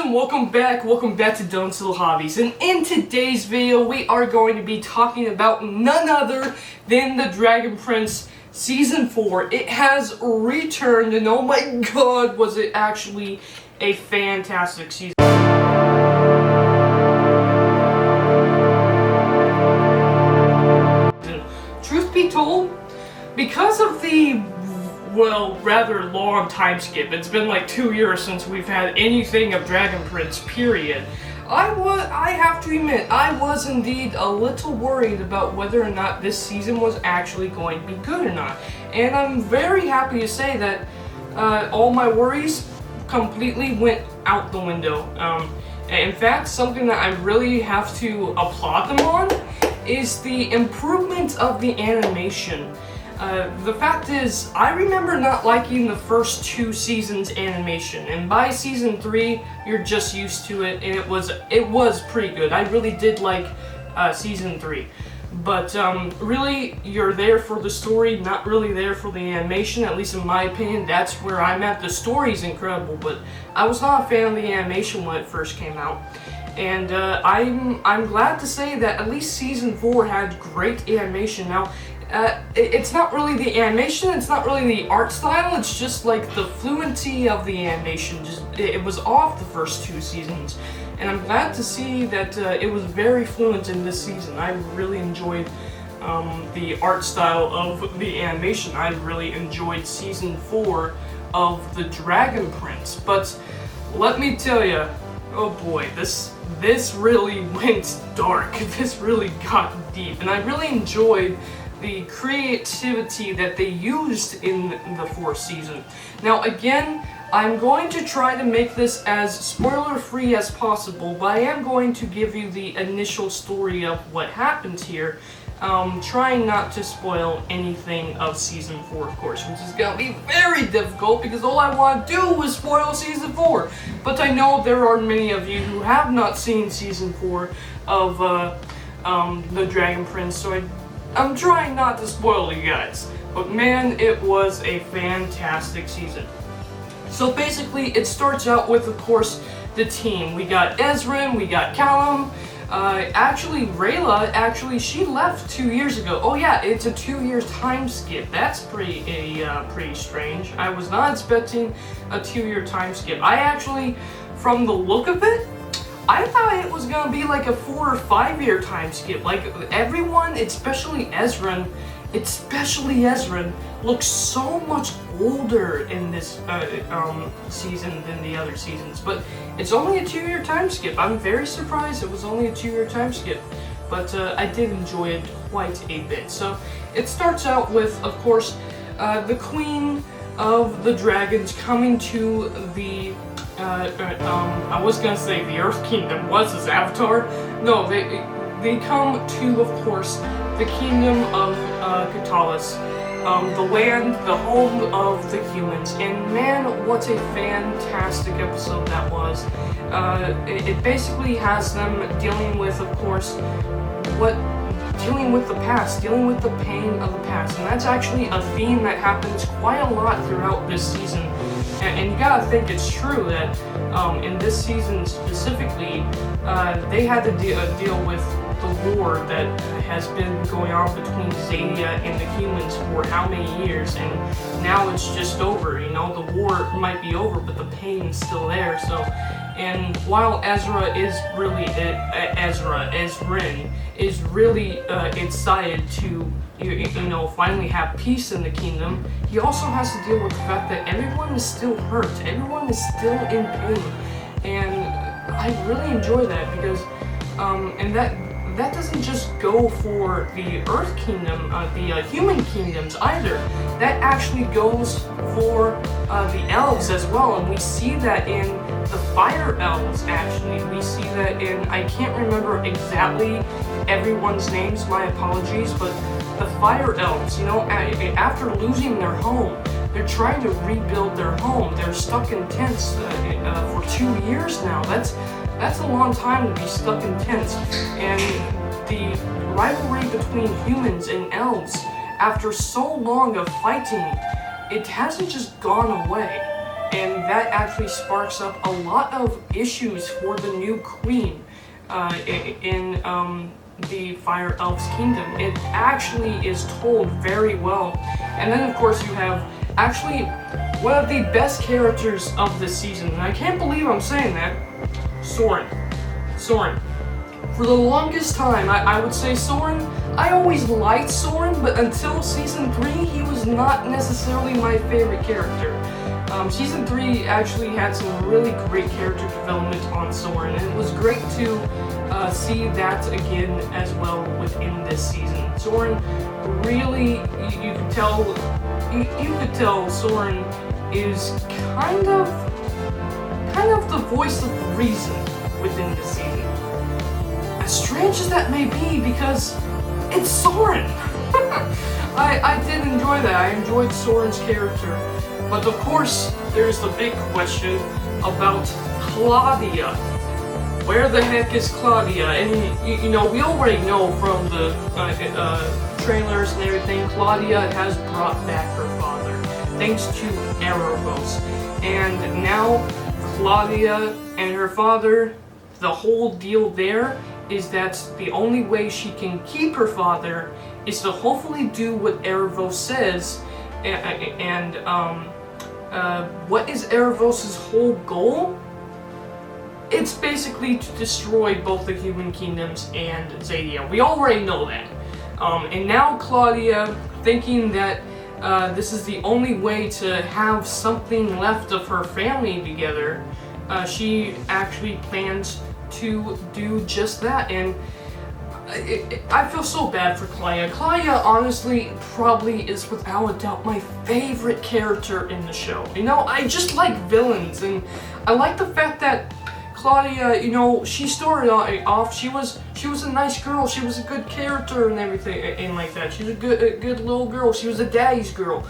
and welcome back to Dylan's Little Hobbies. And in today's video, we are going to be talking about none other than the Dragon Prince Season 4. It has returned, and oh my god, was it actually a fantastic season. Truth be told, because of the rather long time skip. It's been like 2 years since we've had anything of Dragon Prince, period. I have to admit, I was indeed a little worried about whether or not this season was actually going to be good or not. And I'm very happy to say that all my worries completely went out the window. In fact, something that I really have to applaud them on is the improvement of the animation. The fact is, I remember not liking the first 2 seasons animation, and by season 3, you're just used to it, and it was pretty good. I really did like season 3. But really, you're there for the story, not really there for the animation, at least in my opinion. That's where I'm at. The story's incredible, but I was not a fan of the animation when it first came out. And I'm glad to say that at least season 4 had great animation. Now, it's not really the animation, it's not really the art style, it's just like the fluency of the animation. It was off the first 2 seasons, and I'm glad to see that it was very fluent in this season. I really enjoyed the art style of the animation. I really enjoyed season 4 of the Dragon Prince, but let me tell you, oh boy, this really went dark. This really got deep, and I really enjoyed the creativity that they used in the 4th season. Now again, I'm going to try to make this as spoiler-free as possible, but I am going to give you the initial story of what happens here, trying not to spoil anything of Season 4, of course, which is going to be very difficult because all I want to do is spoil Season 4. But I know there are many of you who have not seen Season 4 of the Dragon Prince, so I'm trying not to spoil you guys, but man, it was a fantastic season. So basically, it starts out with, of course, the team. We got Ezrin, we got Callum. Actually, Rayla, she left 2 years ago. Oh yeah, it's a 2-year time skip. That's pretty strange. I was not expecting a 2-year time skip. I actually, from the look of it, I thought it was gonna be like a 4 or 5-year time skip. Like everyone, especially Ezrin, looks so much older in this season than the other seasons. But it's only a 2-year time skip. I'm very surprised it was only a 2-year time skip. But I did enjoy it quite a bit. So it starts out with, of course, the Queen of the Dragons coming to the I was gonna say the Earth Kingdom was his avatar. No, they come to, of course, the kingdom of Katalis, the land, the home of the humans. And man, what a fantastic episode that was. It basically has them dealing with, of course, dealing with the past, dealing with the pain of the past. And that's actually a theme that happens quite a lot throughout this season. And you gotta think it's true that in this season specifically, they had to deal with the war that has been going on between Zadia and the humans for how many years, and now it's just over. You know, the war might be over, but the pain's still there. So, and while Ezrin is really excited to finally have peace in the kingdom, he also has to deal with the fact that everyone is still hurt, everyone is still in pain, and I really enjoy that because, and that doesn't just go for the Earth Kingdom, the human kingdoms either. That actually goes for the elves as well, and we see that in the Fire Elves. Actually, we see that in, I can't remember exactly everyone's names, my apologies, but the Fire Elves, after losing their home, they're trying to rebuild their home. They're stuck in tents for 2 years now. That's a long time to be stuck in tents. And the rivalry between humans and elves, after so long of fighting, it hasn't just gone away. and that actually sparks up a lot of issues for the new queen in the Fire Elves Kingdom. It actually is told very well. And then of course you have actually one of the best characters of this season, and I can't believe I'm saying that, Soren. For the longest time, I would say Soren. I always liked Soren, but until Season 3, he was not necessarily my favorite character. Season 3 actually had some really great character development on Soren, and it was great to see that again as well within this season. Soren really, you could tell Soren is kind of the voice of reason within this season. As strange as that may be, because it's Soren. I did enjoy that. I enjoyed Soren's character. But of course, there's the big question about Claudia. Where the heck is Claudia? And you know, we already know from the trailers and everything, Claudia has brought back her father, thanks to Arivos. And now Claudia and her father, the whole deal there is that the only way she can keep her father is to hopefully do what Arivos says. And what is Arivos' whole goal? It's basically to destroy both the human kingdoms and Zadia. We already know that. And now Claudia, thinking that this is the only way to have something left of her family together, she actually plans to do just that. And I feel so bad for Claudia. Claudia, honestly, probably is without a doubt my favorite character in the show. You know, I just like villains, and I like the fact that Claudia, you know, she started off, she was a nice girl, she was a good character and everything, and like that. She was a good little girl. She was a daddy's girl.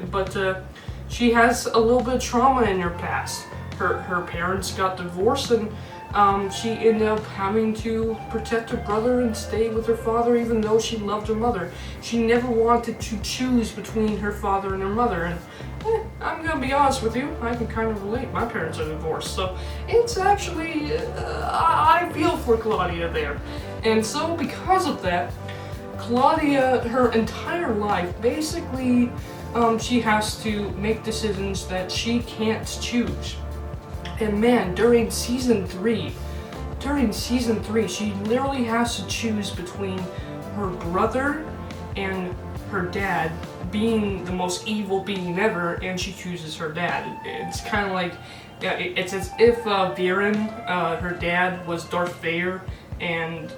But she has a little bit of trauma in her past. Her parents got divorced, and she ended up having to protect her brother and stay with her father, even though she loved her mother. She never wanted to choose between her father and her mother. And I'm gonna be honest with you, I can kind of relate. My parents are divorced, so it's actually, I feel for Claudia there. And so because of that, Claudia, her entire life, basically, she has to make decisions that she can't choose. And man, during season 3, she literally has to choose between her brother and her dad being the most evil being ever, and she chooses her dad. It's kind of like, it's as if Viren, her dad, was Darth Vader, and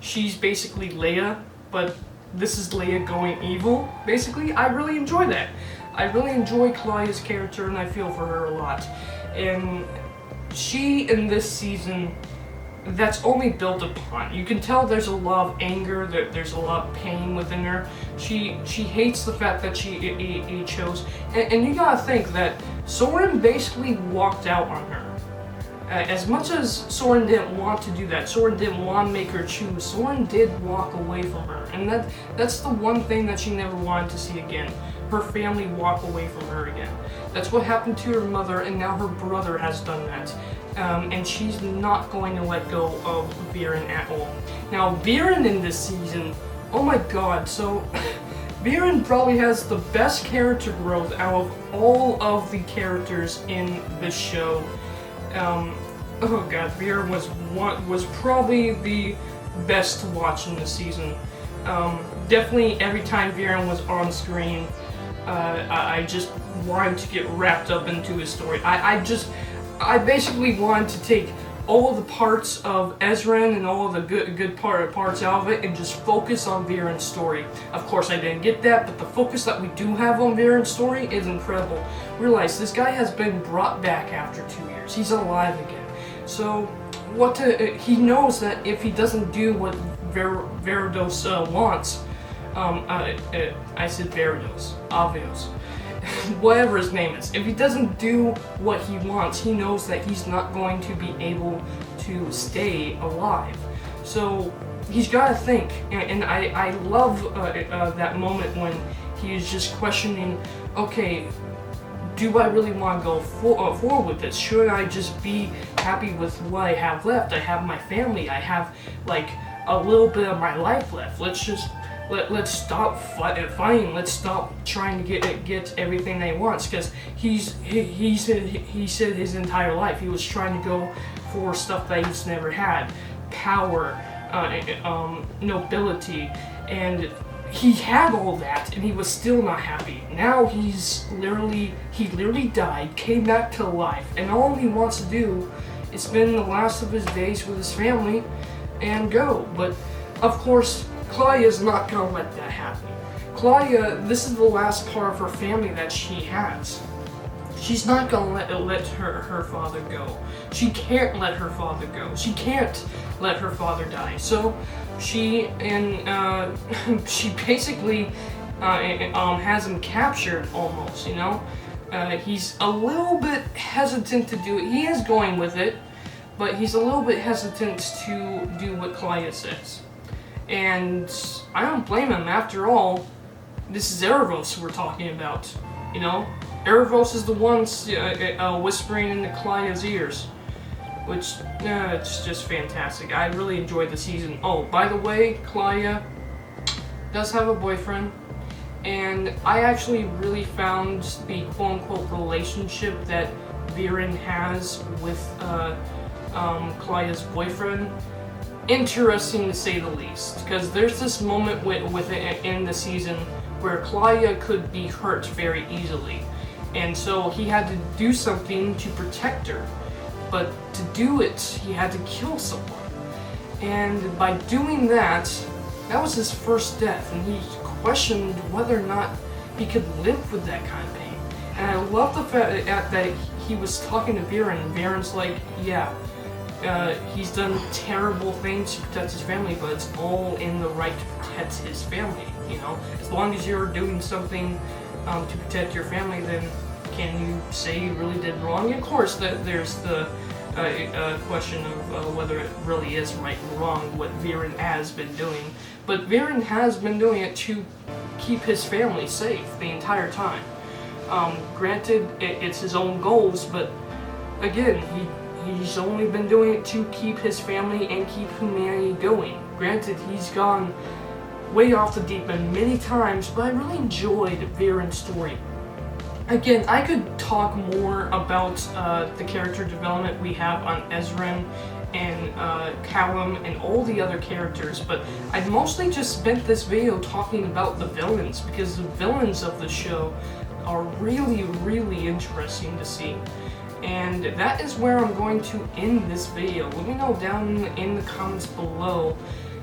she's basically Leia, but this is Leia going evil, basically. I really enjoy that. I really enjoy Claudia's character, and I feel for her a lot. And she, in this season, that's only built upon. You can tell there's a lot of anger, there's a lot of pain within her. She hates the fact that he chose. And you gotta think that Soren basically walked out on her. As much as Soren didn't want to do that, Soren didn't want to make her choose, Soren did walk away from her. And that's the one thing that she never wanted to see again. Her family walk away from her again. That's what happened to her mother, and now her brother has done that. And she's not going to let go of Viren at all. Now, Viren in this season, oh my god, so Viren probably has the best character growth out of all of the characters in this show. Oh god, Viren was probably the best to watch in this season. Definitely every time Viren was on screen, I just wanted to get wrapped up into his story. I basically wanted to take all of the parts of Ezran and all of the good parts out of it and just focus on Viren's story. Of course, I didn't get that, but the focus that we do have on Viren's story is incredible. Realize this guy has been brought back after 2 years. He's alive again. So, he knows that if he doesn't do what Veridos wants, I said Veridos, Avios, whatever his name is. If he doesn't do what he wants, he knows that he's not going to be able to stay alive. So he's got to think, and I love that moment when he is just questioning, okay, do I really want to go forward with this? Should I just be happy with what I have left? I have my family. I have like a little bit of my life left. Let's stop fighting. Let's stop trying to get everything that he wants. Because he said his entire life he was trying to go for stuff that he's never had, power, nobility, and he had all that, and he was still not happy. Now he literally died, came back to life, and all he wants to do is spend the last of his days with his family and go. But of course, Claudia's not gonna let that happen. Claudia, this is the last part of her family that she has. She's not gonna let her father go. She can't let her father go. She can't let her father die. So she she basically has him captured almost. You know, he's a little bit hesitant to do it. He is going with it, but he's a little bit hesitant to do what Claudia says. And I don't blame him. After all, this is Arivos we're talking about. You know, Arivos is the ones whispering into Claudia's ears, which it's just fantastic. I really enjoyed the season. Oh, by the way, Claudia does have a boyfriend, and I actually really found the quote-unquote relationship that Viren has with Claudia's boyfriend interesting to say the least, because there's this moment with it in the season where Claudia could be hurt very easily, and so he had to do something to protect her. But to do it, he had to kill someone. And by doing that, that was his first death, and he questioned whether or not he could live with that kind of pain. And I love the fact that he was talking to Viren, and Viren's like, yeah, he's done terrible things to protect his family, but it's all in the right to protect his family, you know? As long as you're doing something to protect your family, then can you say you really did wrong? Of course, there's the question of whether it really is right and wrong what Viren has been doing. But Viren has been doing it to keep his family safe the entire time. Granted, it's his own goals, but again, he's only been doing it to keep his family and keep humanity going. Granted, he's gone way off the deep end many times, but I really enjoyed Viren's story. Again, I could talk more about the character development we have on Ezran and Callum and all the other characters, but I mostly just spent this video talking about the villains, because the villains of the show are really, really interesting to see. And that is where I'm going to end this video. Let me know down in the comments below.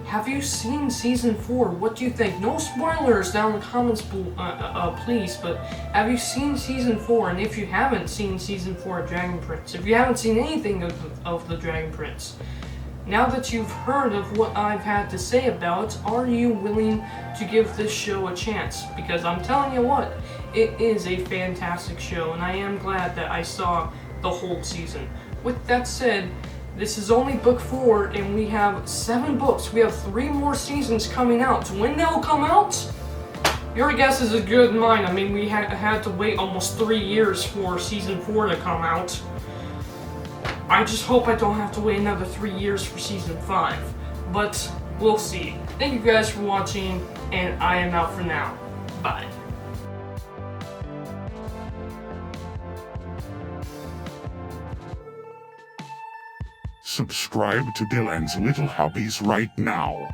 Have you seen Season 4? What do you think? No spoilers down in the comments, please, but have you seen Season 4? And if you haven't seen Season 4 of Dragon Prince, if you haven't seen anything of the Dragon Prince, now that you've heard of what I've had to say about it, are you willing to give this show a chance? Because I'm telling you what, it is a fantastic show, and I am glad that I saw the whole season. With that said, this is only book 4, and we have 7 books. We have 3 more seasons coming out. When they'll come out, your guess is as good as mine. I mean, we had to wait almost 3 years for Season 4 to come out. I just hope I don't have to wait another 3 years for Season 5. But we'll see. Thank you guys for watching, and I am out for now. Bye. Subscribe to Dylan's Little Hobbies right now.